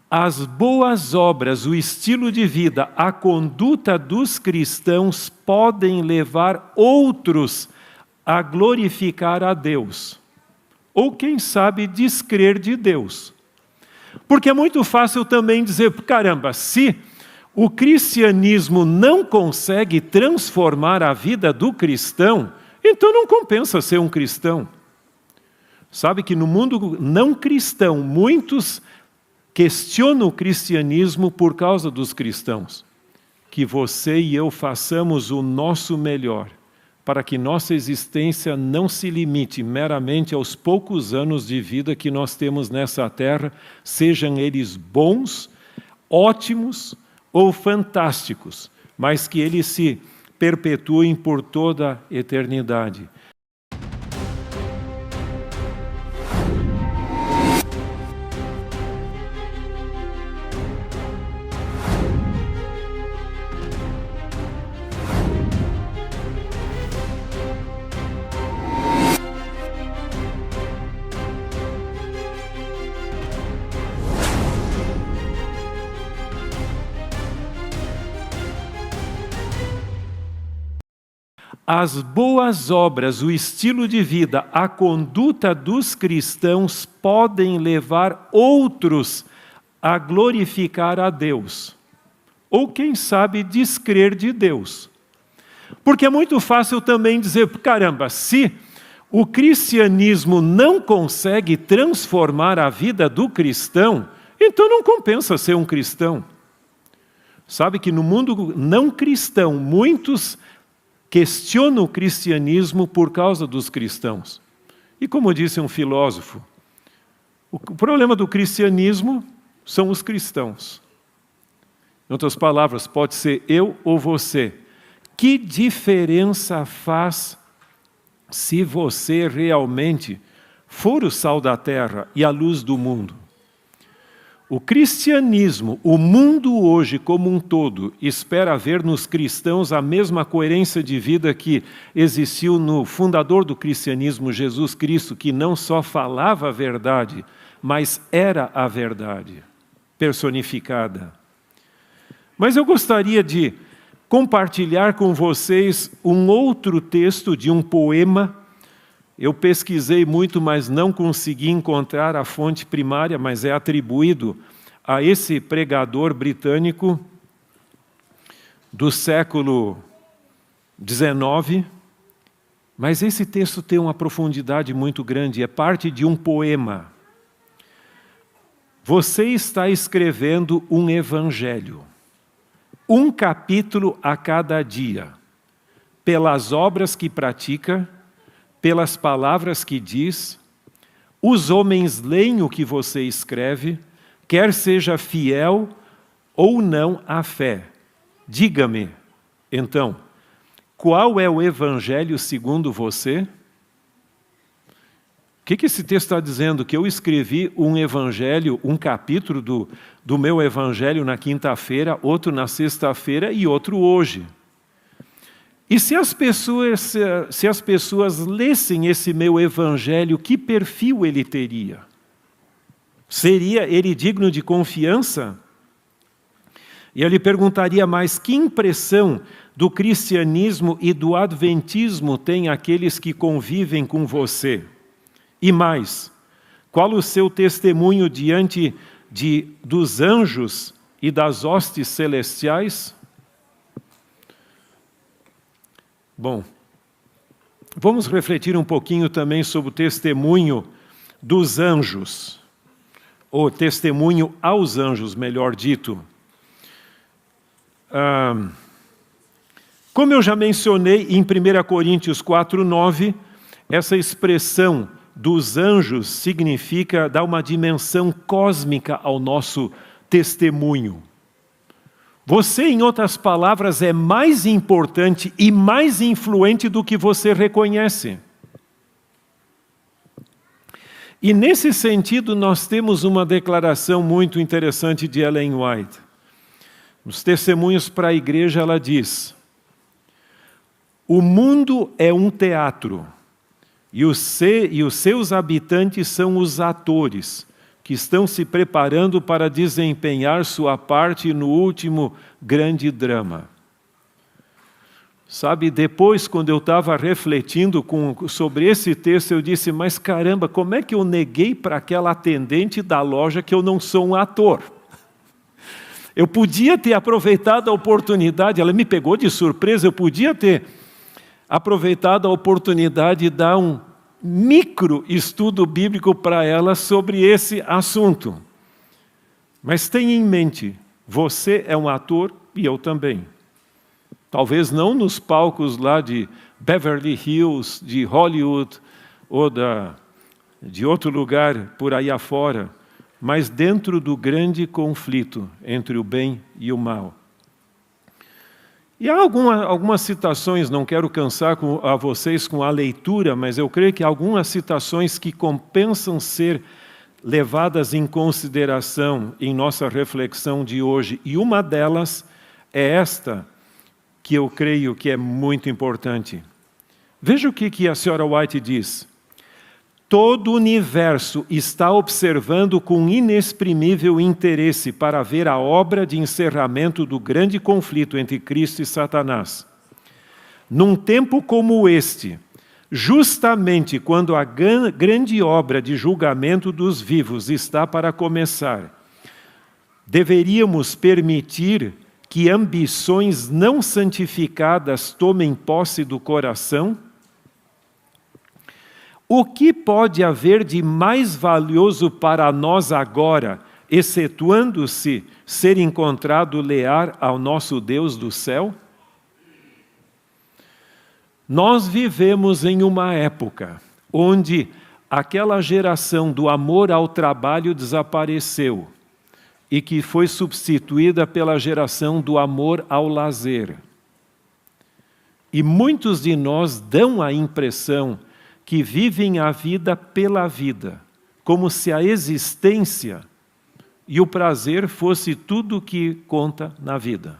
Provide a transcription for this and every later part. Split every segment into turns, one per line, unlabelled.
As boas obras, o estilo de vida, a conduta dos cristãos podem levar outros a glorificar a Deus. Ou, quem sabe, descrer de Deus. Porque é muito fácil também dizer, caramba, se o cristianismo não consegue transformar a vida do cristão, então não compensa ser um cristão. Sabe que no mundo não cristão, muitos questionam o cristianismo por causa dos cristãos. Que você e eu façamos o nosso melhor, para que nossa existência não se limite meramente aos poucos anos de vida que nós temos nessa terra, sejam eles bons, ótimos ou fantásticos, mas que eles se perpetuem por toda a eternidade. As boas obras, o estilo de vida, a conduta dos cristãos podem levar outros a glorificar a Deus. Ou, quem sabe, descrer de Deus. Porque é muito fácil também dizer, caramba, se o cristianismo não consegue transformar a vida do cristão, então não compensa ser um cristão. Sabe que no mundo não cristão, muitos questionam o cristianismo por causa dos cristãos. E como disse um filósofo, o problema do cristianismo são os cristãos. Em outras palavras, pode ser eu ou você. Que diferença faz se você realmente for o sal da terra e a luz do mundo? O cristianismo, o mundo hoje como um todo, espera ver nos cristãos a mesma coerência de vida que existiu no fundador do cristianismo, Jesus Cristo, que não só falava a verdade, mas era a verdade, personificada. Mas eu gostaria de compartilhar com vocês um outro texto de um poema. Eu pesquisei muito, mas não consegui encontrar a fonte primária, mas é atribuído a esse pregador britânico do século XIX. Mas esse texto tem uma profundidade muito grande, é parte de um poema. Você está escrevendo um evangelho, um capítulo a cada dia, pelas obras que pratica, pelas palavras que diz, os homens leem o que você escreve, quer seja fiel ou não à fé. Diga-me, então, qual é o evangelho segundo você? O que esse texto está dizendo? Que eu escrevi um evangelho, um capítulo do meu evangelho na quinta-feira, outro na sexta-feira e outro hoje. E se as pessoas lessem esse meu evangelho, que perfil ele teria? Seria ele digno de confiança? E eu lhe perguntaria mais, que impressão do cristianismo e do adventismo têm aqueles que convivem com você? E mais, qual o seu testemunho diante dos anjos e das hostes celestiais? Bom, vamos refletir um pouquinho também sobre o testemunho dos anjos, ou testemunho aos anjos, melhor dito. Como eu já mencionei em 1 Coríntios 4:9, essa expressão dos anjos significa dar uma dimensão cósmica ao nosso testemunho. Você, em outras palavras, é mais importante e mais influente do que você reconhece. E nesse sentido, nós temos uma declaração muito interessante de Ellen White. Nos testemunhos para a igreja, ela diz: o mundo é um teatro, e os seus habitantes são os atores, que estão se preparando para desempenhar sua parte no último grande drama. Sabe, depois, quando eu estava refletindo sobre esse texto, eu disse, mas caramba, como é que eu neguei para aquela atendente da loja que eu não sou um ator? Eu podia ter aproveitado a oportunidade, ela me pegou de surpresa, eu podia ter aproveitado a oportunidade de dar um micro estudo bíblico para ela sobre esse assunto. Mas tenha em mente, você é um ator e eu também. Talvez não nos palcos lá de Beverly Hills, de Hollywood ou de outro lugar por aí afora, mas dentro do grande conflito entre o bem e o mal. E há algumas citações, não quero cansar a vocês com a leitura, mas eu creio que há algumas citações que compensam ser levadas em consideração em nossa reflexão de hoje. E uma delas é esta, que eu creio que é muito importante. Veja o que a senhora White diz. Todo o universo está observando com inexprimível interesse para ver a obra de encerramento do grande conflito entre Cristo e Satanás. Num tempo como este, justamente quando a grande obra de julgamento dos vivos está para começar, deveríamos permitir que ambições não santificadas tomem posse do coração? O que pode haver de mais valioso para nós agora, excetuando-se ser encontrado leal ao nosso Deus do céu? Nós vivemos em uma época onde aquela geração do amor ao trabalho desapareceu e que foi substituída pela geração do amor ao lazer. E muitos de nós dão a impressão que vivem a vida pela vida, como se a existência e o prazer fosse tudo que conta na vida.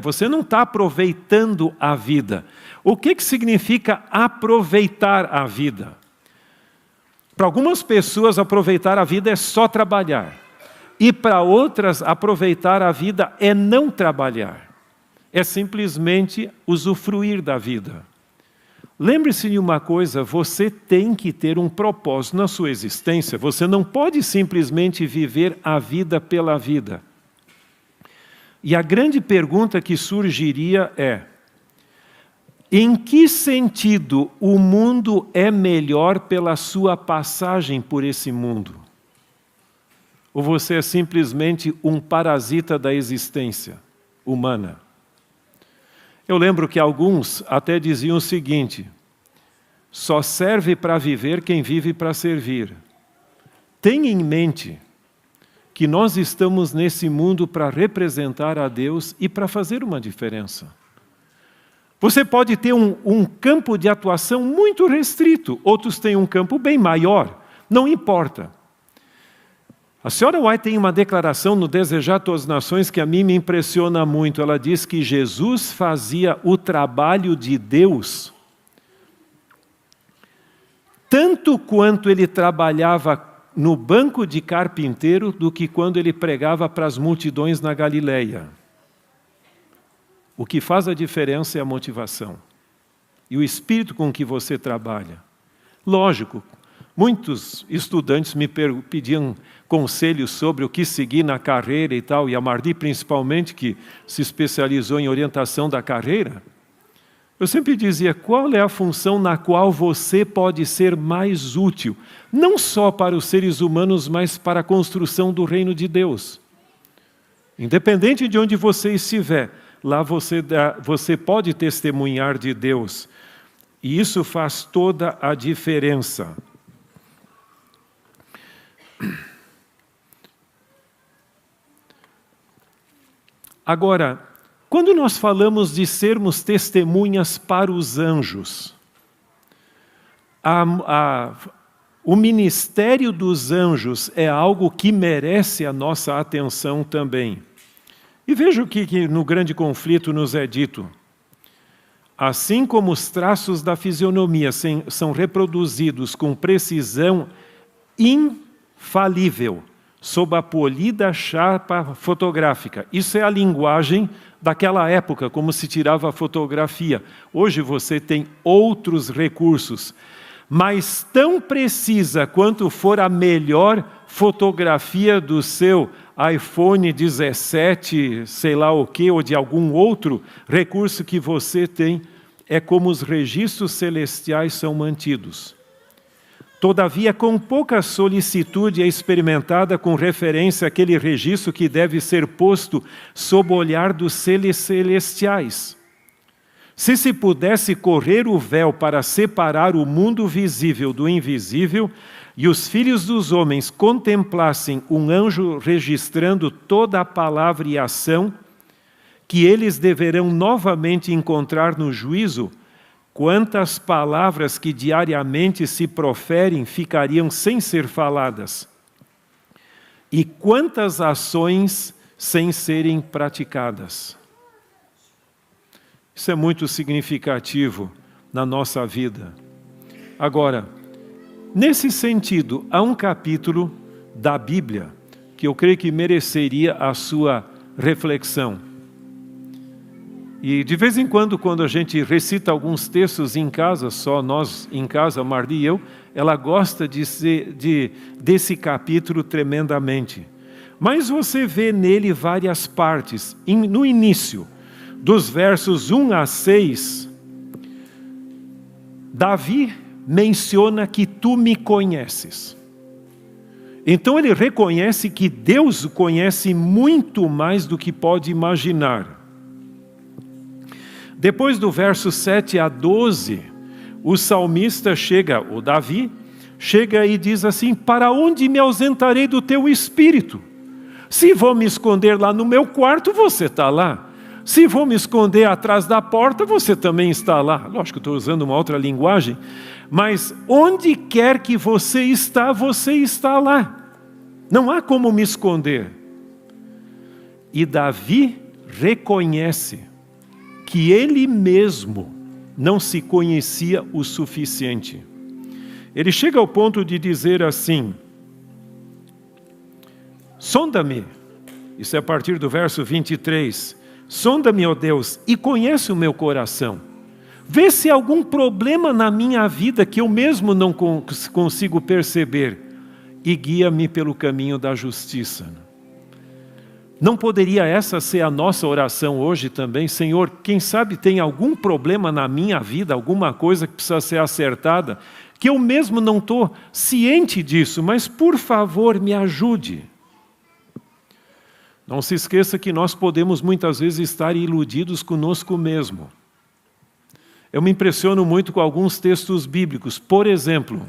Você não está aproveitando a vida. O que significa aproveitar a vida? Para algumas pessoas, aproveitar a vida é só trabalhar. E para outras, aproveitar a vida é não trabalhar. É simplesmente usufruir da vida. Lembre-se de uma coisa, você tem que ter um propósito na sua existência. Você não pode simplesmente viver a vida pela vida. E a grande pergunta que surgiria é: em que sentido o mundo é melhor pela sua passagem por esse mundo? Ou você é simplesmente um parasita da existência humana? Eu lembro que alguns até diziam o seguinte: só serve para viver quem vive para servir. Tenha em mente que nós estamos nesse mundo para representar a Deus e para fazer uma diferença. Você pode ter um campo de atuação muito restrito, outros têm um campo bem maior, não importa. A senhora White tem uma declaração no Desejar Todas as Nações que a mim me impressiona muito. Ela diz que Jesus fazia o trabalho de Deus tanto quanto ele trabalhava no banco de carpinteiro do que quando ele pregava para as multidões na Galileia. O que faz a diferença é a motivação e o espírito com que você trabalha. Lógico, muitos estudantes me pediam conselhos sobre o que seguir na carreira e tal, e a Mardi principalmente, que se especializou em orientação da carreira. Eu sempre dizia, qual é a função na qual você pode ser mais útil? Não só para os seres humanos, mas para a construção do reino de Deus. Independente de onde você estiver, lá você pode testemunhar de Deus. E isso faz toda a diferença. Agora, quando nós falamos de sermos testemunhas para os anjos, o ministério dos anjos é algo que merece a nossa atenção também. E veja o que no grande conflito nos é dito. Assim como os traços da fisionomia são reproduzidos com precisão falível, sob a polida chapa fotográfica. Isso é a linguagem daquela época, como se tirava a fotografia. Hoje você tem outros recursos, mas tão precisa quanto for a melhor fotografia do seu iPhone 17, sei lá o que, ou de algum outro recurso que você tem, é como os registros celestiais são mantidos. Todavia, com pouca solicitude é experimentada com referência àquele registro que deve ser posto sob o olhar dos seres celestiais. Se pudesse correr o véu para separar o mundo visível do invisível, e os filhos dos homens contemplassem um anjo registrando toda a palavra e ação, que eles deverão novamente encontrar no juízo, quantas palavras que diariamente se proferem ficariam sem ser faladas? E quantas ações sem serem praticadas? Isso é muito significativo na nossa vida. Agora, nesse sentido, há um capítulo da Bíblia que eu creio que mereceria a sua reflexão. E de vez em quando a gente recita alguns textos em casa, só nós em casa, Marli e eu, ela gosta desse capítulo tremendamente. Mas você vê nele várias partes. No início, dos versos 1 a 6, Davi menciona que tu me conheces. Então ele reconhece que Deus o conhece muito mais do que pode imaginar. Depois do verso 7 a 12, o salmista o Davi, chega e diz assim: para onde me ausentarei do teu espírito? Se vou me esconder lá no meu quarto, você está lá. Se vou me esconder atrás da porta, você também está lá. Lógico que estou usando uma outra linguagem, mas onde quer que você está lá. Não há como me esconder. E Davi reconhece que ele mesmo não se conhecia o suficiente. Ele chega ao ponto de dizer assim: sonda-me, isso é a partir do verso 23, sonda-me, ó Deus, e conhece o meu coração. Vê se há algum problema na minha vida que eu mesmo não consigo perceber, e guia-me pelo caminho da justiça. Não poderia essa ser a nossa oração hoje também? Senhor, quem sabe tem algum problema na minha vida, alguma coisa que precisa ser acertada, que eu mesmo não estou ciente disso, mas por favor me ajude. Não se esqueça que nós podemos muitas vezes estar iludidos conosco mesmo. Eu me impressiono muito com alguns textos bíblicos. Por exemplo,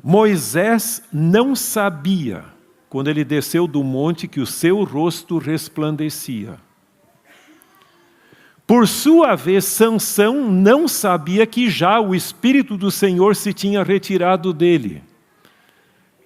Moisés não sabia, quando ele desceu do monte, que o seu rosto resplandecia. Por sua vez, Sansão não sabia que já o Espírito do Senhor se tinha retirado dele.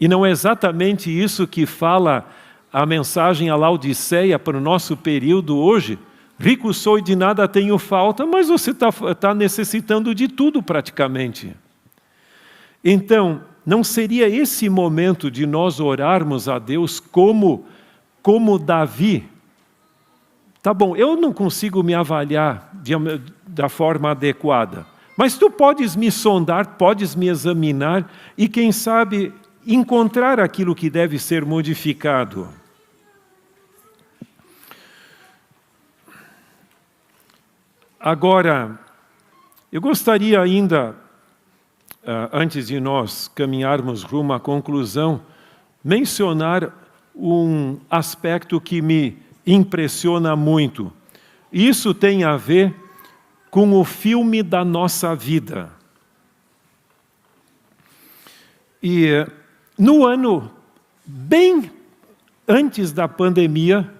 E não é exatamente isso que fala a mensagem à Laodiceia para o nosso período hoje? Rico sou e de nada tenho falta, mas você está necessitando de tudo praticamente. Então, não seria esse momento de nós orarmos a Deus como Davi? Tá bom, eu não consigo me avaliar da forma adequada, mas tu podes me sondar, podes me examinar e quem sabe encontrar aquilo que deve ser modificado. Agora, eu gostaria ainda, antes de nós caminharmos rumo à conclusão, mencionar um aspecto que me impressiona muito. Isso tem a ver com o filme da nossa vida. E no ano bem antes da pandemia,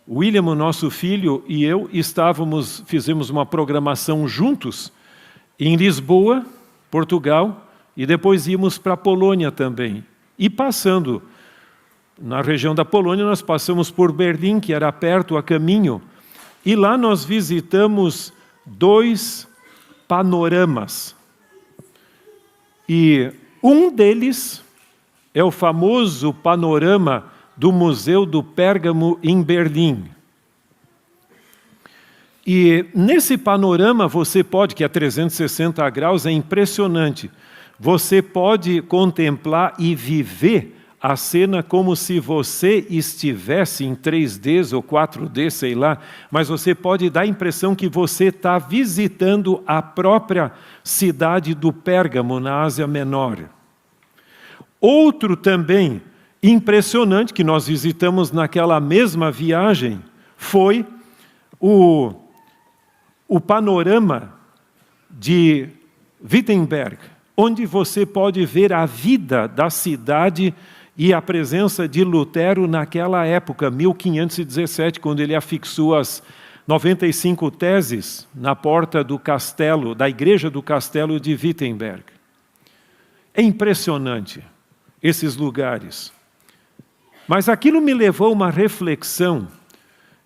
William, o nosso filho, e eu fizemos uma programação juntos em Lisboa, Portugal, e depois íamos para a Polônia também. E passando na região da Polônia, nós passamos por Berlim, que era perto, a caminho, e lá nós visitamos 2 panoramas. E Um deles é o famoso panorama do Museu do Pérgamo em Berlim. E nesse panorama você pode, que é 360 graus, é impressionante, você pode contemplar e viver a cena como se você estivesse em 3D ou 4D, sei lá, mas você pode dar a impressão que você está visitando a própria cidade do Pérgamo, na Ásia Menor. Outro também impressionante, que nós visitamos naquela mesma viagem, foi o panorama de Wittenberg, onde você pode ver a vida da cidade e a presença de Lutero naquela época, 1517, quando ele afixou as 95 teses na porta do castelo, da igreja do castelo de Wittenberg. É impressionante esses lugares. Mas aquilo me levou a uma reflexão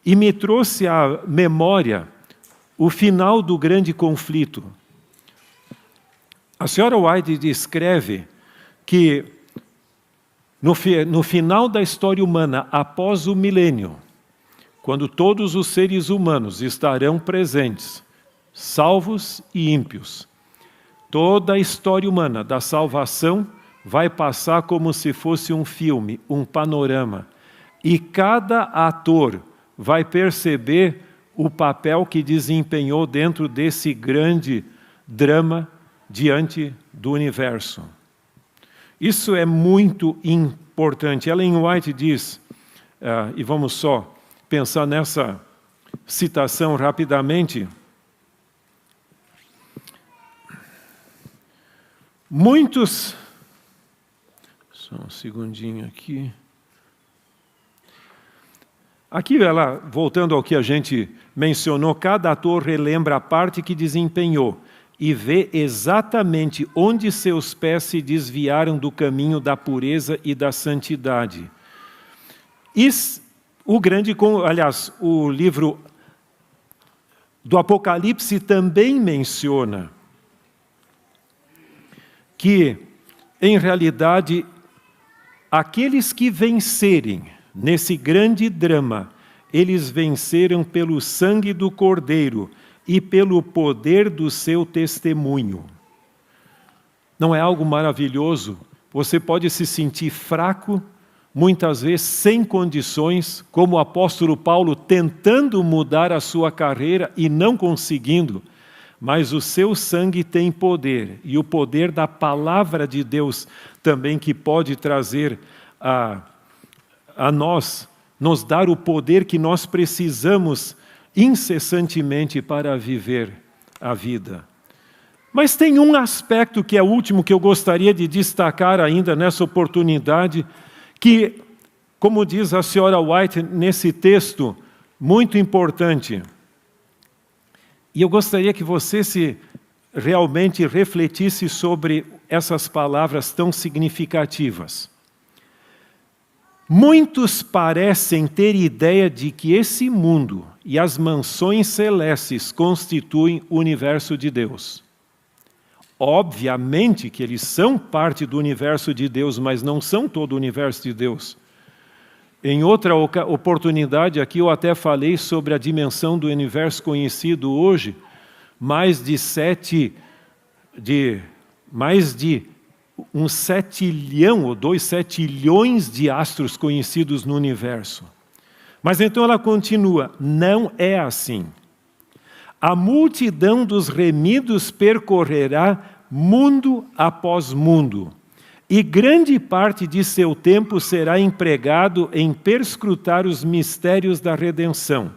e me trouxe à memória o final do grande conflito. A senhora White descreve que no final da história humana, após o milênio, quando todos os seres humanos estarão presentes, salvos e ímpios, toda a história humana da salvação vai passar como se fosse um filme, um panorama, e cada ator vai perceber o papel que desempenhou dentro desse grande drama diante do universo. Isso é muito importante. Ellen White diz, e vamos só pensar nessa citação rapidamente, muitos... Só um segundinho aqui. Aqui, ela, voltando ao que a gente mencionou, cada ator relembra a parte que desempenhou e vê exatamente onde seus pés se desviaram do caminho da pureza e da santidade. O livro do Apocalipse também menciona que, em realidade, aqueles que vencerem nesse grande drama, eles venceram pelo sangue do Cordeiro e pelo poder do seu testemunho. Não é algo maravilhoso? Você pode se sentir fraco, muitas vezes sem condições, como o apóstolo Paulo tentando mudar a sua carreira e não conseguindo, mas o seu sangue tem poder, e o poder da palavra de Deus também, que pode trazer a nós, nos dar o poder que nós precisamos incessantemente para viver a vida. Mas tem um aspecto que é o último que eu gostaria de destacar ainda nessa oportunidade, que, como diz a senhora White nesse texto, muito importante. E eu gostaria que você realmente refletisse sobre essas palavras tão significativas. Muitos parecem ter ideia de que esse mundo e as mansões celestes constituem o universo de Deus. Obviamente que eles são parte do universo de Deus, mas não são todo o universo de Deus. Em outra oportunidade aqui eu até falei sobre a dimensão do universo conhecido hoje, mais de 7 ou 2 setilhões de astros conhecidos no universo. Mas então ela continua, não é assim. A multidão dos remidos percorrerá mundo após mundo, e grande parte de seu tempo será empregado em perscrutar os mistérios da redenção.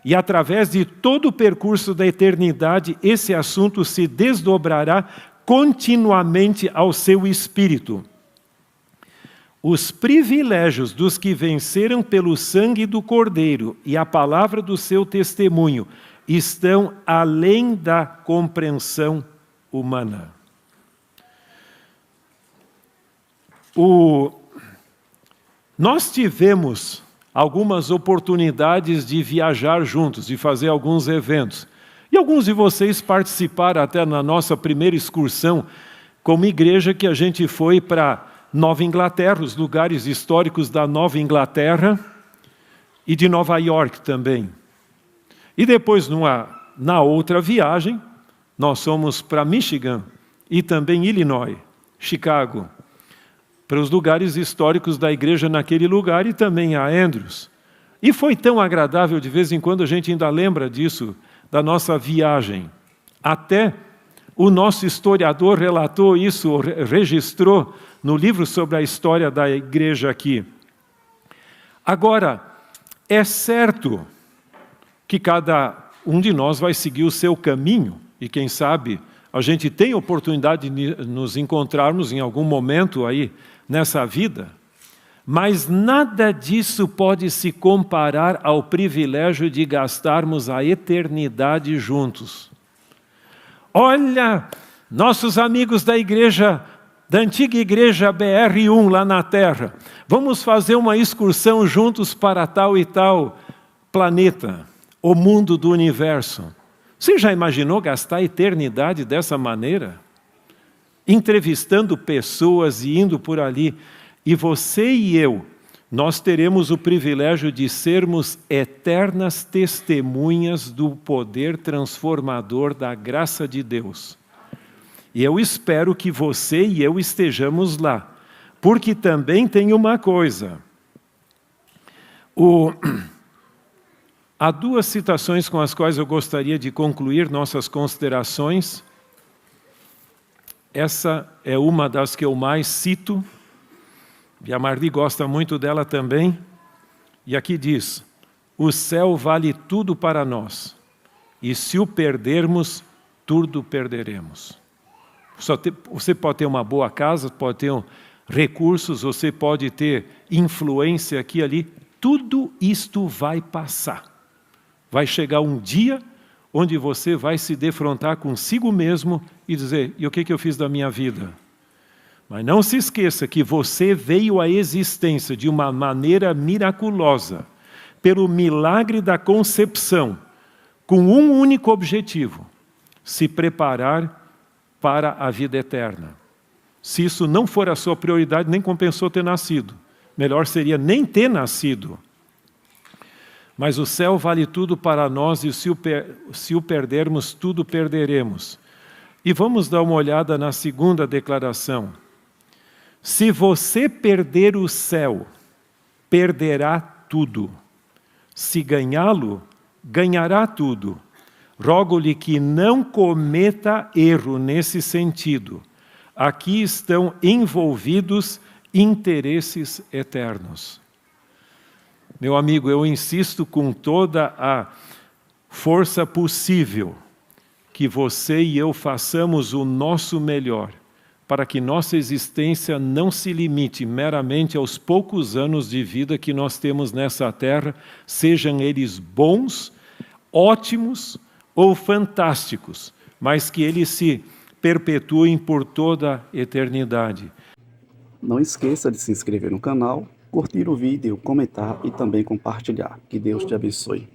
E através de todo o percurso da eternidade, esse assunto se desdobrará continuamente ao seu espírito. Os privilégios dos que venceram pelo sangue do Cordeiro e a palavra do seu testemunho estão além da compreensão humana. Nós tivemos algumas oportunidades de viajar juntos, de fazer alguns eventos. E alguns de vocês participaram até na nossa primeira excursão como igreja que a gente foi para Nova Inglaterra, os lugares históricos da Nova Inglaterra e de Nova York também. E depois, na outra viagem, nós fomos para Michigan e também Illinois, Chicago, para os lugares históricos da igreja naquele lugar e também a Andrews. E foi tão agradável, de vez em quando a gente ainda lembra disso, da nossa viagem. Até o nosso historiador relatou isso, registrou no livro sobre a história da igreja aqui. Agora, é certo que cada um de nós vai seguir o seu caminho, e quem sabe a gente tem oportunidade de nos encontrarmos em algum momento aí nessa vida, mas nada disso pode se comparar ao privilégio de gastarmos a eternidade juntos. Olha, nossos amigos da igreja, da antiga igreja BR1 lá na Terra, vamos fazer uma excursão juntos para tal e tal planeta, o mundo do universo. Você já imaginou gastar a eternidade dessa maneira? Entrevistando pessoas e indo por ali. E você e eu, nós teremos o privilégio de sermos eternas testemunhas do poder transformador da graça de Deus. E eu espero que você e eu estejamos lá. Porque também tem uma coisa. Há duas citações com as quais eu gostaria de concluir nossas considerações. Essa é uma das que eu mais cito, e a Marli gosta muito dela também. E aqui diz: o céu vale tudo para nós, e se o perdermos, tudo perderemos. Você pode ter uma boa casa, pode ter recursos, você pode ter influência aqui e ali, tudo isto vai passar. Vai chegar um dia onde você vai se defrontar consigo mesmo e dizer: e o que eu fiz da minha vida? Mas não se esqueça que você veio à existência de uma maneira miraculosa, pelo milagre da concepção, com um único objetivo: se preparar para a vida eterna. Se isso não for a sua prioridade, nem compensou ter nascido. Melhor seria nem ter nascido. Mas o céu vale tudo para nós e se o perdermos, tudo perderemos. E vamos dar uma olhada na segunda declaração. Se você perder o céu, perderá tudo. Se ganhá-lo, ganhará tudo. Rogo-lhe que não cometa erro nesse sentido. Aqui estão envolvidos interesses eternos. Meu amigo, eu insisto com toda a força possível que você e eu façamos o nosso melhor para que nossa existência não se limite meramente aos poucos anos de vida que nós temos nessa terra, sejam eles bons, ótimos ou fantásticos, mas que eles se perpetuem por toda a eternidade.
Não esqueça de se inscrever no canal, curtir o vídeo, comentar e também compartilhar. Que Deus te abençoe.